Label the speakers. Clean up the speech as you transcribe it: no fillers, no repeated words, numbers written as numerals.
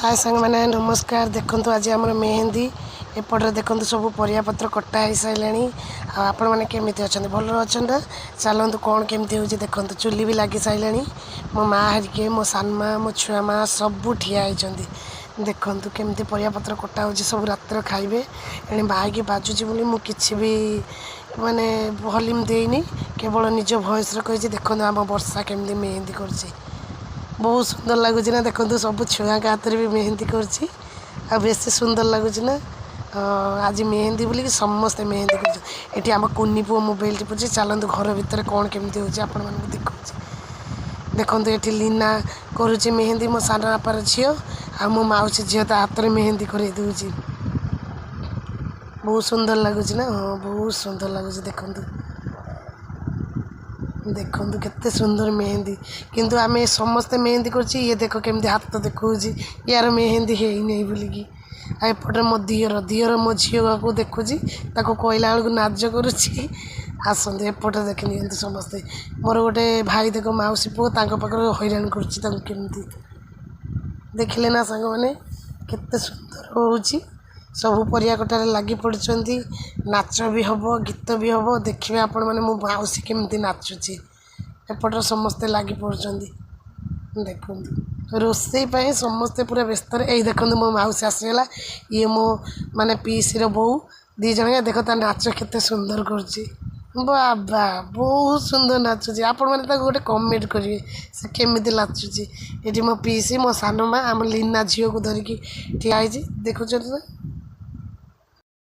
Speaker 1: हाय सांग मैंने नमस्कार। देखो आज आम मेहंदी एपटे देखो सब परियापत्र कटा हो सारे आपण मैंने केमी अच्छा भल अच्छा ना चलतु कौन केमी हो देखो चुली भी लगी सारे मो माँ हरिके मो सान माँ मो छुआ माँ सब ठिया होती देखु केमती परियापत्र कटा हो सब रात्र खाइबे एणे बाइक बाजुची बोली मु किछि भी माने भल्यूम देनी केवल निज भॉइस कही देखो आम वर्षा केमती मेहंदी कर बहुत सुंदर लगुच ना देखो सब छुआ के हाथ में भी मेहंदी कर बेस सुंदर लगुच ना आज मेहंदी बोल समस्ते मेहंदी कर आम कुनी पुओ मोबाइल टिपुची चलतु घर भितर कौन केमती होची आपण मानक देखा देखो ये लीना करुच्ची मेहंदी मो सान बापार झी आ मो मौसी झील ता हाथ में मेहंदी कर दूची बहुत सुंदर लगुच ना। हाँ बहुत सुंदर लगुच देखु देखु केते सुंदर मेहंदी किंतु आम समस्ते मेहंदी कर ये देख केमती हाथ देखा यार मेहंदी है नहीं बोलिकी एपटे मो दियर मो झील को देखुची कहला बेलू नाज करुच्ची आसते एपटे देख नि समस्ते मोर गोटे भाई देख मौसी पुओ पाखे हैरान करमती देखिले ना सांग मैंने केते सुंदर होची सब परिया कटार लगी पड़ती नाच भी हम गीत भी हम देखिए आपण मैंने मो मौसी केमती नाचुची एपटर समस्ते लगी पड़ती देखु रोसई समस्ते पूरा व्यस्त यही देखो मो मौसी आसीगला ये मो माने पीसी बो दी जन देख नाच केते सुंदर करुच्ची बाबा बहुत सुंदर नाचुची आपण मैंने गोटे कमेंट करेंगे से केमी नाचुची ये मो पीसी मो सान माँ आम लीना झील को धरिकी ठिया देखुच ना।